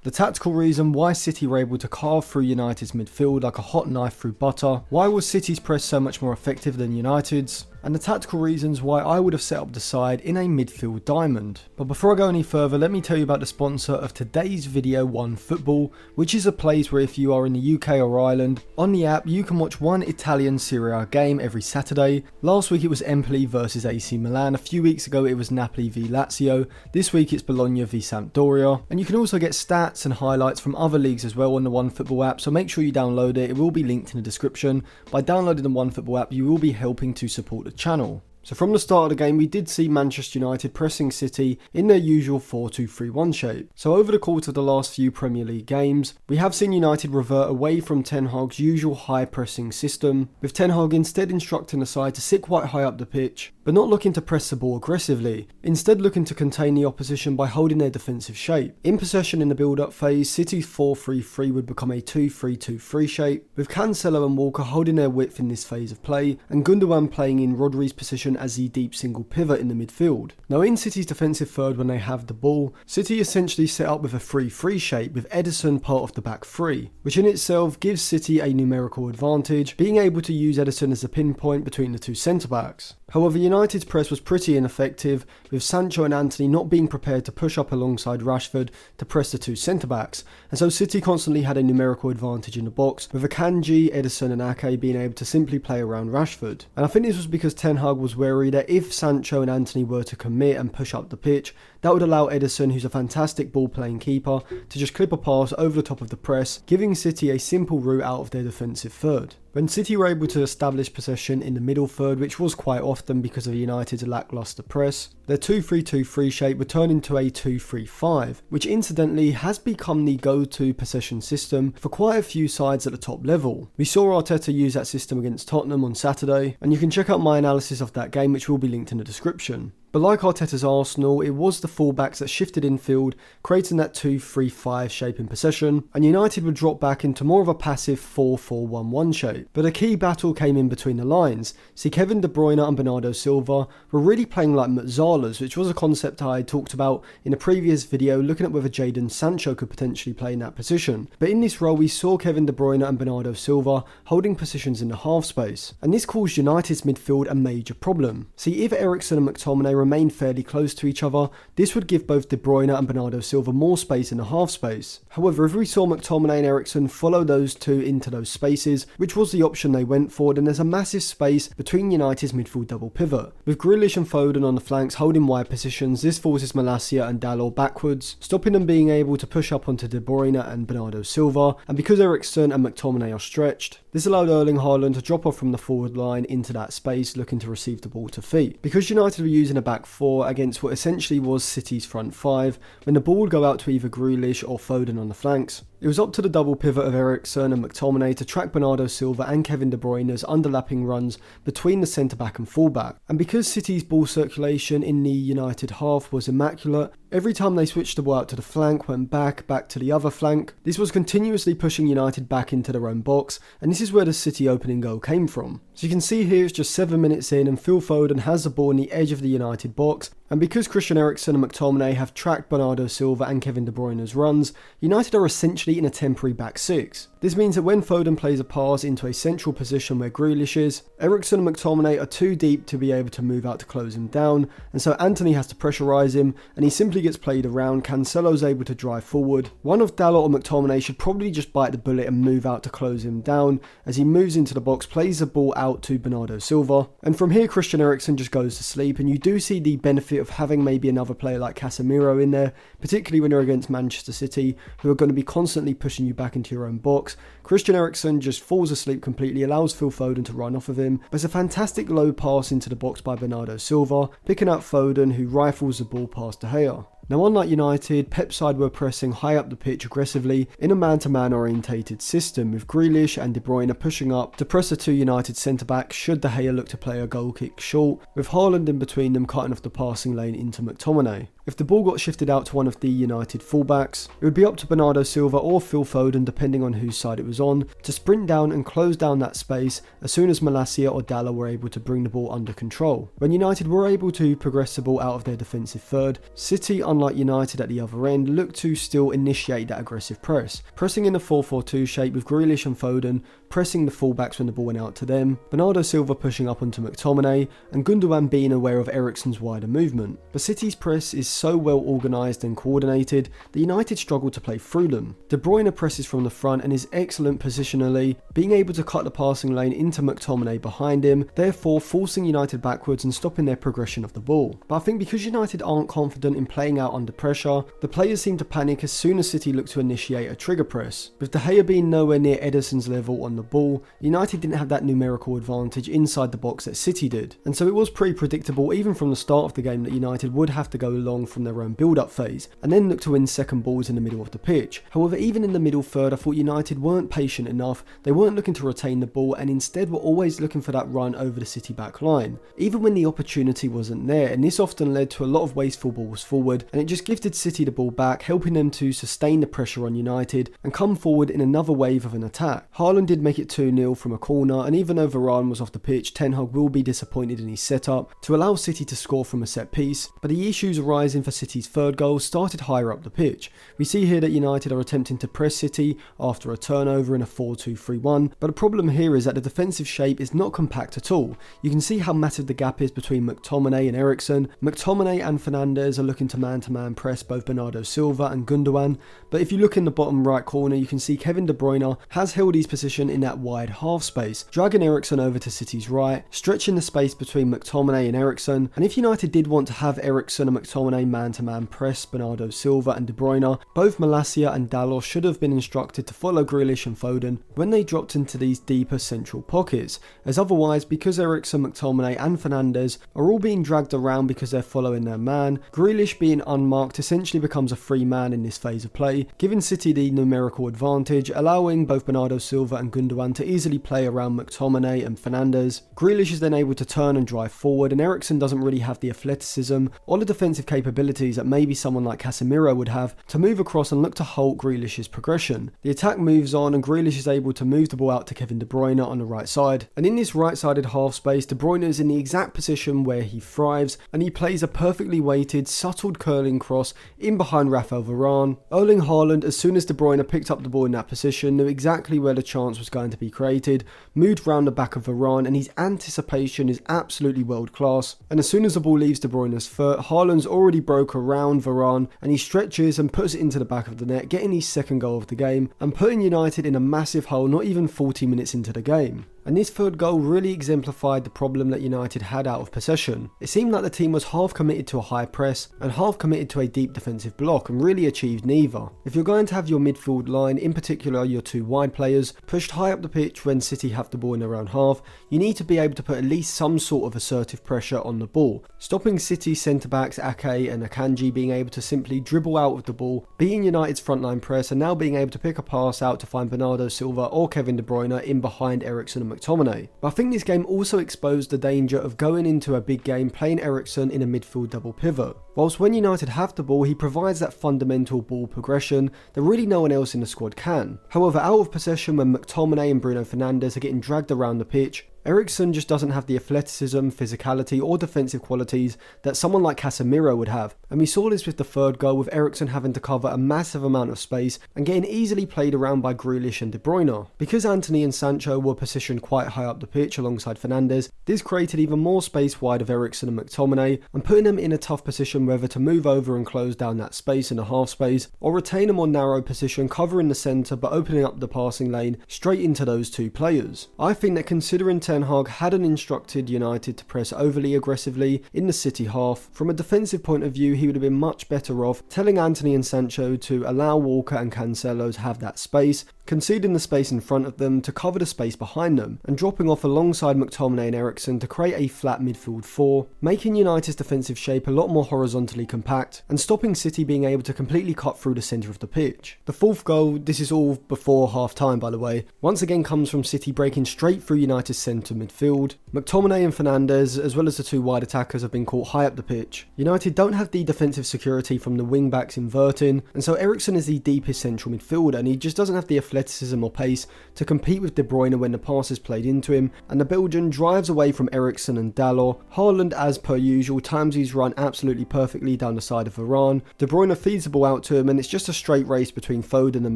The tactical reason why City were able to carve through United's midfield like a hot knife through butter, why was City's press so much more effective than United's, and the tactical reasons why I would have set up the side in a midfield diamond. But before I go any further, let me tell you about the sponsor of today's video, OneFootball, which is a place where if you are in the UK or Ireland, on the app you can watch one Italian Serie A game every Saturday. Last week it was Empoli versus AC Milan, a few weeks ago it was Napoli v Lazio, this week it's Bologna v Sampdoria, and you can also get stats and highlights from other leagues as well on the OneFootball app, so make sure you download it. It will be linked in the description. By downloading the OneFootball app you will be helping to support the channel. So from the start of the game we did see Manchester United pressing City in their usual 4-2-3-1 shape. So over the course of the last few Premier League games, we have seen United revert away from Ten Hag's usual high pressing system, with Ten Hag instead instructing the side to sit quite high up the pitch, but not looking to press the ball aggressively, instead looking to contain the opposition by holding their defensive shape. In possession in the build-up phase, City's 4-3-3 would become a 2-3-2-3 shape, with Cancelo and Walker holding their width in this phase of play, and Gundogan playing in Rodri's position as the deep single pivot in the midfield. Now in City's defensive third when they have the ball, City essentially set up with a 3-3 shape with Ederson part of the back three, which in itself gives City a numerical advantage, being able to use Ederson as a pinpoint between the two centre-backs. However, United's press was pretty ineffective, with Sancho and Antony not being prepared to push up alongside Rashford to press the two centre-backs, and so City constantly had a numerical advantage in the box, with Akanji, Ederson and Ake being able to simply play around Rashford. And I think this was because Ten Hag was wary that if Sancho and Antony were to commit and push up the pitch, that would allow Ederson, who's a fantastic ball-playing keeper, to just clip a pass over the top of the press, giving City a simple route out of their defensive third. When City were able to establish possession in the middle third, which was quite often because of United's lacklustre press, their 2-3-2-3 shape would turn into a 2-3-5, which incidentally has become the go-to possession system for quite a few sides at the top level. We saw Arteta use that system against Tottenham on Saturday, and you can check out my analysis of that game, which will be linked in the description. But like Arteta's Arsenal, it was the fullbacks that shifted infield, creating that 2-3-5 shape in possession, and United would drop back into more of a passive 4-4-1-1 shape. But a key battle came in between the lines. See, Kevin De Bruyne and Bernardo Silva were really playing like Mezzalas, which was a concept I had talked about in a previous video looking at whether Jadon Sancho could potentially play in that position. But in this role we saw Kevin De Bruyne and Bernardo Silva holding positions in the half space, and this caused United's midfield a major problem. See, if Eriksen and McTominay remain fairly close to each other, this would give both De Bruyne and Bernardo Silva more space in the half space. However, if we saw McTominay and Eriksen follow those two into those spaces, which was the option they went for, then there's a massive space between United's midfield double pivot. With Grealish and Foden on the flanks holding wide positions, this forces Malacia and Dalot backwards, stopping them being able to push up onto De Bruyne and Bernardo Silva, and because Eriksen and McTominay are stretched, this allowed Erling Haaland to drop off from the forward line into that space looking to receive the ball to feet. Because United were using a back four against what essentially was City's front five, when the ball would go out to either Grealish or Foden on the flanks, it was up to the double pivot of Eriksen and McTominay to track Bernardo Silva and Kevin De Bruyne's underlapping runs between the centre-back and full-back. And because City's ball circulation in the United half was immaculate, every time they switched the ball out to the flank, went back to the other flank, this was continuously pushing United back into their own box, and this is where the City opening goal came from. So you can see here it's just 7 minutes in and Phil Foden has the ball on the edge of the United box, and because Christian Eriksen and McTominay have tracked Bernardo Silva and Kevin De Bruyne's runs, United are essentially in a temporary back six. This means that when Foden plays a pass into a central position where Grealish is, Eriksen and McTominay are too deep to be able to move out to close him down, and so Antony has to pressurise him, and he simply gets played around. Cancelo's able to drive forward. One of Dalot or McTominay should probably just bite the bullet and move out to close him down, as he moves into the box, plays the ball out to Bernardo Silva, and from here Christian Eriksen just goes to sleep, and you do see the benefit of having maybe another player like Casemiro in there, particularly when you're against Manchester City, who are going to be constantly pushing you back into your own box. Christian Eriksen just falls asleep completely, allows Phil Foden to run off of him, but it's a fantastic low pass into the box by Bernardo Silva, picking out Foden, who rifles the ball past De Gea. Now unlike United, Pep's side were pressing high up the pitch aggressively in a man-to-man orientated system, with Grealish and De Bruyne pushing up to press the two United centre-backs should De Gea look to play a goal kick short, with Haaland in between them cutting off the passing lane into McTominay. If the ball got shifted out to one of the United fullbacks, it would be up to Bernardo Silva or Phil Foden, depending on whose side it was on, to sprint down and close down that space as soon as Malacia or Dalla were able to bring the ball under control. When United were able to progress the ball out of their defensive third, City, unlike United at the other end, looked to still initiate that aggressive press, pressing in a 4-4-2 shape with Grealish and Foden pressing the fullbacks when the ball went out to them, Bernardo Silva pushing up onto McTominay, and Gundogan being aware of Eriksen's wider movement. But City's press is so well organised and coordinated that United struggle to play through them. De Bruyne presses from the front and is excellent positionally, being able to cut the passing lane into McTominay behind him, therefore forcing United backwards and stopping their progression of the ball. But I think because United aren't confident in playing out under pressure, the players seem to panic as soon as City look to initiate a trigger press. With De Gea being nowhere near Ederson's level on the ball, United didn't have that numerical advantage inside the box that City did, and so it was pretty predictable even from the start of the game that United would have to go long from their own build-up phase and then look to win second balls in the middle of the pitch. However, even in the middle third, I thought United weren't patient enough, they weren't looking to retain the ball and instead were always looking for that run over the City back line, even when the opportunity wasn't there, and this often led to a lot of wasteful balls forward, and it just gifted City the ball back, helping them to sustain the pressure on United and come forward in another wave of an attack. Haaland did make it 2-0 from a corner, and even though Varane was off the pitch, Ten Hag will be disappointed in his setup to allow City to score from a set piece, but the issues arising for City's third goal started higher up the pitch. We see here that United are attempting to press City after a turnover in a 4-2-3-1, but the problem here is that the defensive shape is not compact at all. You can see how massive the gap is between McTominay and Eriksen. McTominay and Fernandes are looking to man-to-man press both Bernardo Silva and Gundogan, but if you look in the bottom right corner, you can see Kevin De Bruyne has held his position in that wide half space, dragging Eriksen over to City's right, stretching the space between McTominay and Eriksen, and if United did want to have Eriksen and McTominay man-to-man press Bernardo Silva and De Bruyne, both Malacia and Dalot should have been instructed to follow Grealish and Foden when they dropped into these deeper central pockets, as otherwise, because Eriksen, McTominay and Fernandes are all being dragged around because they're following their man, Grealish being unmarked essentially becomes a free man in this phase of play, giving City the numerical advantage, allowing both Bernardo Silva and Gundogan to easily play around McTominay and Fernandes. Grealish is then able to turn and drive forward, and Eriksen doesn't really have the athleticism or the defensive capabilities that maybe someone like Casemiro would have to move across and look to halt Grealish's progression. The attack moves on and Grealish is able to move the ball out to Kevin De Bruyne on the right side, and in this right-sided half space, De Bruyne is in the exact position where he thrives, and he plays a perfectly weighted, subtle curling cross in behind Rafael Varane. Erling Haaland, as soon as De Bruyne picked up the ball in that position, knew exactly where the chance was going to be created, moved round the back of Varane, and his anticipation is absolutely world class. And as soon as the ball leaves De Bruyne's foot, Haaland's already broke around Varane, and he stretches and puts it into the back of the net, getting his second goal of the game, and putting United in a massive hole not even 40 minutes into the game. And this third goal really exemplified the problem that United had out of possession. It seemed like the team was half committed to a high press and half committed to a deep defensive block and really achieved neither. If you're going to have your midfield line, in particular your two wide players, pushed high up the pitch when City have the ball in their own half, you need to be able to put at least some sort of assertive pressure on the ball, stopping City centre-backs Ake and Akanji being able to simply dribble out of the ball, beating United's frontline press and now being able to pick a pass out to find Bernardo Silva or Kevin De Bruyne in behind Eriksen and McTominay. But I think this game also exposed the danger of going into a big game playing Eriksen in a midfield double pivot. Whilst when United have the ball, he provides that fundamental ball progression that really no one else in the squad can. However, out of possession when McTominay and Bruno Fernandes are getting dragged around the pitch, Eriksen just doesn't have the athleticism, physicality or defensive qualities that someone like Casemiro would have, and we saw this with the third goal with Eriksen having to cover a massive amount of space and getting easily played around by Grealish and De Bruyne. Because Antony and Sancho were positioned quite high up the pitch alongside Fernandes, this created even more space wide of Eriksen and McTominay and putting them in a tough position whether to move over and close down that space in the half space or retain a more narrow position covering the centre but opening up the passing lane straight into those two players. I think that considering Ten Hag hadn't instructed United to press overly aggressively in the City half, from a defensive point of view he would have been much better off telling Antony and Sancho to allow Walker and Cancelo to have that space, conceding the space in front of them to cover the space behind them, and dropping off alongside McTominay and Eriksen to create a flat midfield four, making United's defensive shape a lot more horizontally compact, and stopping City being able to completely cut through the centre of the pitch. The fourth goal, this is all before half time by the way, once again comes from City breaking straight through United's centre midfield. McTominay and Fernandes, as well as the two wide attackers, have been caught high up the pitch. United don't have the defensive security from the wing backs inverting, and so Eriksen is the deepest central midfielder, and he just doesn't have the athleticism or pace to compete with De Bruyne when the pass is played into him, and the Belgian drives away from Eriksen and Dalot. Haaland, as per usual, times his run absolutely perfectly down the side of Varane. De Bruyne feeds the ball out to him, and it's just a straight race between Foden and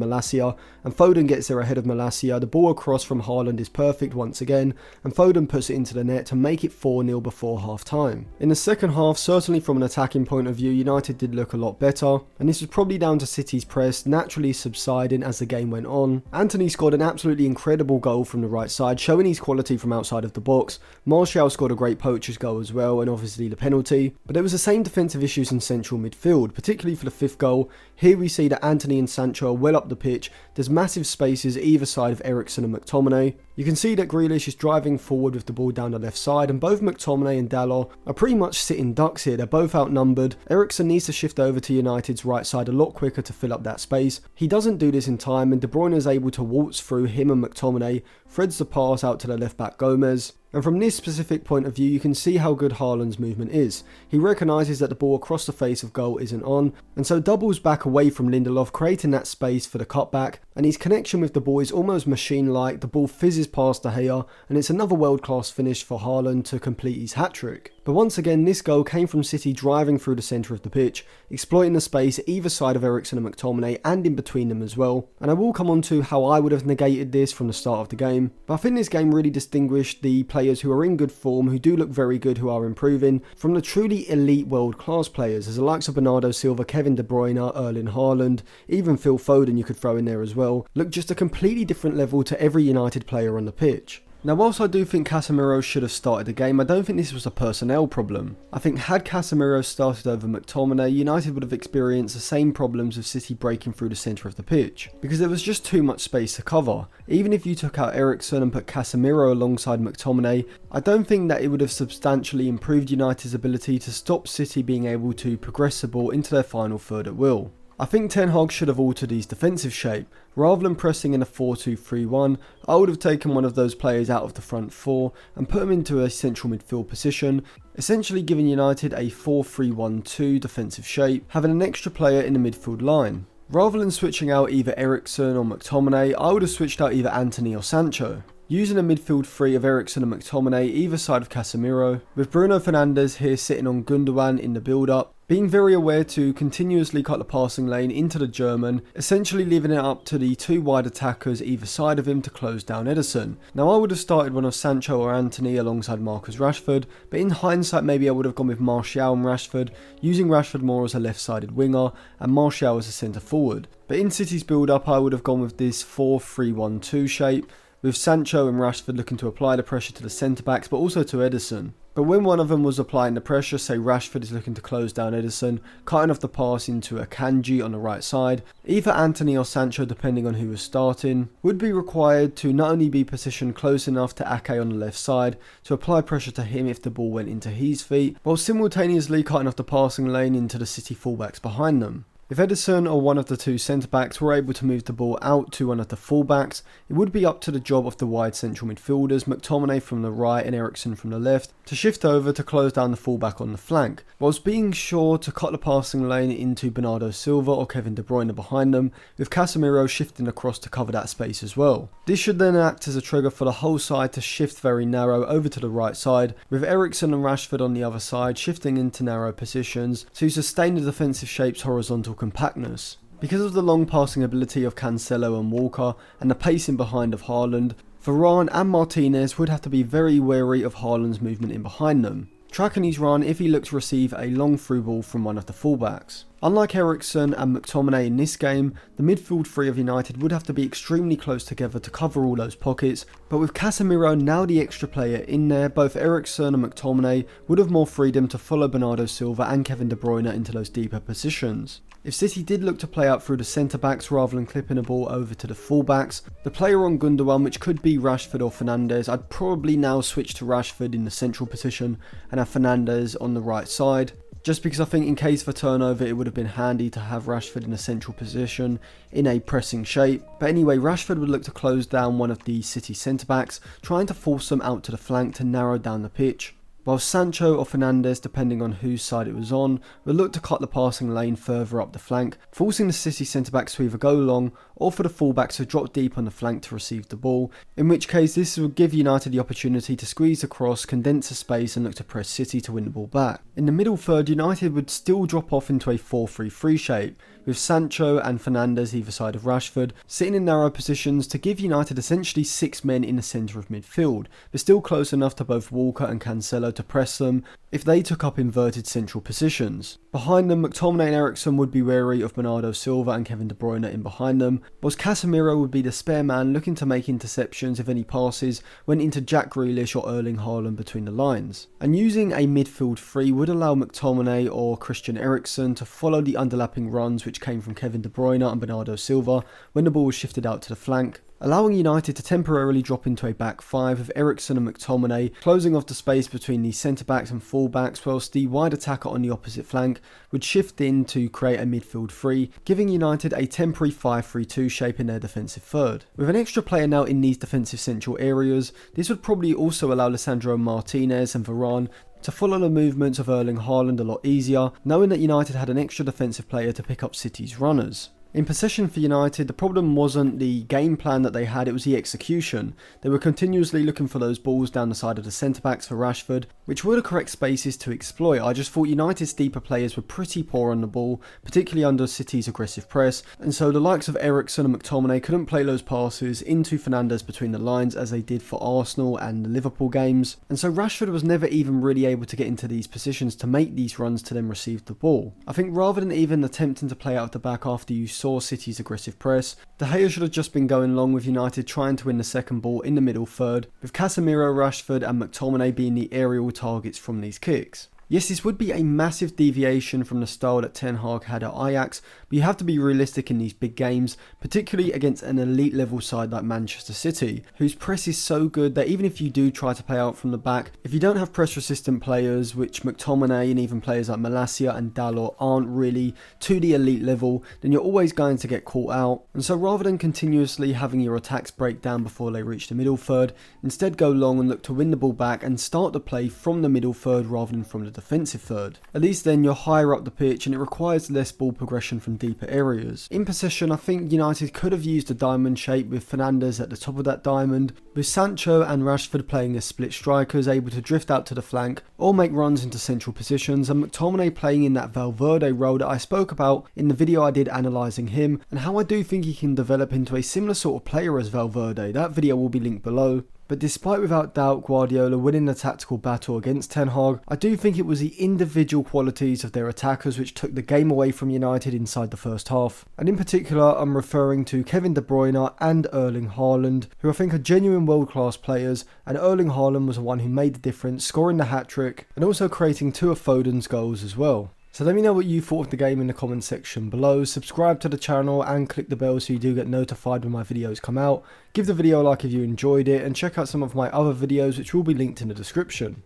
Malacia, and Foden gets there ahead of Malacia. The ball across from Haaland is perfect once again, and Foden puts it into the net to make it 4-0 before half time. In the second half, certainly from an attacking point of view, United did look a lot better, and this was probably down to City's press naturally subsiding as the game went on. Antony scored an absolutely incredible goal from the right side, showing his quality from outside of the box. Martial scored a great poacher's goal as well, and obviously the penalty. But there was the same defensive issues in central midfield, particularly for the fifth goal. Here we see that Antony and Sancho are well up the pitch. There's massive spaces either side of Eriksen and McTominay. You can see that Grealish is driving forward with the ball down the left side, and both McTominay and Dalot are pretty much sitting ducks here. They're both outnumbered. Eriksen needs to shift over to United's right side a lot quicker to fill up that space. He doesn't do this in time, and De Bruyne is able to waltz through him and McTominay, threads the pass out to the left back Gomez. And from this specific point of view, you can see how good Haaland's movement is. He recognises that the ball across the face of goal isn't on, and so doubles back away from Lindelof, creating that space for the cutback, and his connection with the ball is almost machine-like. The ball fizzes past De Gea, and it's another world-class finish for Haaland to complete his hat-trick. But once again, this goal came from City driving through the centre of the pitch, exploiting the space either side of Eriksen and McTominay, and in between them as well. And I will come on to how I would have negated this from the start of the game, but I think this game really distinguished the players who are in good form, who do look very good, who are improving, from the truly elite world-class players, as the likes of Bernardo Silva, Kevin De Bruyne, Erling Haaland, even Phil Foden you could throw in there as well, look just a completely different level to every United player on the pitch. Now, whilst I do think Casemiro should have started the game, I don't think this was a personnel problem. I think had Casemiro started over McTominay, United would have experienced the same problems of City breaking through the centre of the pitch, because there was just too much space to cover. Even if you took out Eriksen and put Casemiro alongside McTominay, I don't think that it would have substantially improved United's ability to stop City being able to progress the ball into their final third at will. I think Ten Hag should have altered his defensive shape. Rather than pressing in a 4-2-3-1, I would have taken one of those players out of the front four and put him into a central midfield position, essentially giving United a 4-3-1-2 defensive shape, having an extra player in the midfield line. Rather than switching out either Eriksen or McTominay, I would have switched out either Antony or Sancho, using a midfield three of Eriksen and McTominay either side of Casemiro, with Bruno Fernandes here sitting on Gundogan in the build-up, being very aware to continuously cut the passing lane into the German, essentially leaving it up to the two wide attackers either side of him to close down Ederson. Now, I would have started one of Sancho or Antony alongside Marcus Rashford, but in hindsight maybe I would have gone with Martial and Rashford, using Rashford more as a left-sided winger and Martial as a centre forward. But in City's build-up I would have gone with this 4-3-1-2 shape, with Sancho and Rashford looking to apply the pressure to the centre-backs but also to Ederson. But when one of them was applying the pressure, say Rashford is looking to close down Ederson, cutting off the pass into a Kanji on the right side, either Antony or Sancho, depending on who was starting, would be required to not only be positioned close enough to Ake on the left side to apply pressure to him if the ball went into his feet, while simultaneously cutting off the passing lane into the City fullbacks behind them. If Ederson or one of the two centre-backs were able to move the ball out to one of the full-backs, it would be up to the job of the wide central midfielders, McTominay from the right and Eriksen from the left, to shift over to close down the full-back on the flank, whilst being sure to cut the passing lane into Bernardo Silva or Kevin De Bruyne behind them, with Casemiro shifting across to cover that space as well. This should then act as a trigger for the whole side to shift very narrow over to the right side, with Eriksen and Rashford on the other side shifting into narrow positions to sustain the defensive shape's horizontal compactness. Because of the long passing ability of Cancelo and Walker and the pacing behind of Haaland, Varane and Martinez would have to be very wary of Haaland's movement in behind them, tracking his run if he looks to receive a long through ball from one of the fullbacks. Unlike Eriksen and McTominay in this game, the midfield three of United would have to be extremely close together to cover all those pockets, but with Casemiro now the extra player in there, both Eriksen and McTominay would have more freedom to follow Bernardo Silva and Kevin De Bruyne into those deeper positions. If City did look to play out through the centre-backs rather than clipping the ball over to the full-backs, the player on Gundogan, which could be Rashford or Fernandes, I'd probably now switch to Rashford in the central position and have Fernandes on the right side. Just because I think in case of a turnover it would have been handy to have Rashford in a central position in a pressing shape. But anyway, Rashford would look to close down one of the City centre-backs, trying to force them out to the flank to narrow down the pitch. While Sancho or Fernandes, depending on whose side it was on, would look to cut the passing lane further up the flank, forcing the City centre-backs to either go long or for the full-backs to drop deep on the flank to receive the ball, in which case this would give United the opportunity to squeeze across, condense the space and look to press City to win the ball back. In the middle third, United would still drop off into a 4-3-3 shape, with Sancho and Fernandes either side of Rashford, sitting in narrow positions to give United essentially 6 men in the centre of midfield, but still close enough to both Walker and Cancelo to press them if they took up inverted central positions. Behind them, McTominay and Eriksen would be wary of Bernardo Silva and Kevin De Bruyne in behind them, whilst Casemiro would be the spare man looking to make interceptions if any passes went into Jack Grealish or Erling Haaland between the lines. And using a midfield three would allow McTominay or Christian Eriksen to follow the underlapping runs which came from Kevin De Bruyne and Bernardo Silva when the ball was shifted out to the flank, allowing United to temporarily drop into a back five with Eriksen and McTominay closing off the space between the centre-backs and full-backs, whilst the wide attacker on the opposite flank would shift in to create a midfield three, giving United a temporary 5-3-2 shape in their defensive third. With an extra player now in these defensive central areas, this would probably also allow Lisandro Martinez and Varane to follow the movements of Erling Haaland a lot easier, knowing that United had an extra defensive player to pick up City's runners. In possession for United, the problem wasn't the game plan that they had, it was the execution. They were continuously looking for those balls down the side of the centre-backs for Rashford, which were the correct spaces to exploit. I just thought United's deeper players were pretty poor on the ball, particularly under City's aggressive press, and so the likes of Eriksen and McTominay couldn't play those passes into Fernandes between the lines as they did for Arsenal and the Liverpool games, and so Rashford was never even really able to get into these positions to make these runs to then receive the ball. I think rather than even attempting to play out of the back after you saw City's aggressive press, De Gea should have just been going long with United trying to win the second ball in the middle third, with Casemiro, Rashford and McTominay being the aerial targets from these kicks. Yes, this would be a massive deviation from the style that Ten Hag had at Ajax, but you have to be realistic in these big games, particularly against an elite level side like Manchester City, whose press is so good that even if you do try to play out from the back, if you don't have press resistant players, which McTominay and even players like Malacia and Dalot aren't really to the elite level, then you're always going to get caught out. And so rather than continuously having your attacks break down before they reach the middle third, instead go long and look to win the ball back and start the play from the middle third rather than from the defensive third. At least then you're higher up the pitch and it requires less ball progression from deeper areas. In possession, I think United could have used a diamond shape with Fernandes at the top of that diamond, with Sancho and Rashford playing as split strikers able to drift out to the flank or make runs into central positions, and McTominay playing in that Valverde role that I spoke about in the video I did analysing him and how I do think he can develop into a similar sort of player as Valverde. That video will be linked below. But despite without doubt Guardiola winning the tactical battle against Ten Hag, I do think it was the individual qualities of their attackers which took the game away from United inside the first half. And in particular, I'm referring to Kevin De Bruyne and Erling Haaland, who I think are genuine world-class players, and Erling Haaland was the one who made the difference, scoring the hat-trick and also creating 2 of Foden's goals as well. So let me know what you thought of the game in the comments section below. Subscribe to the channel and click the bell so you do get notified when my videos come out. Give the video a like if you enjoyed it and check out some of my other videos which will be linked in the description.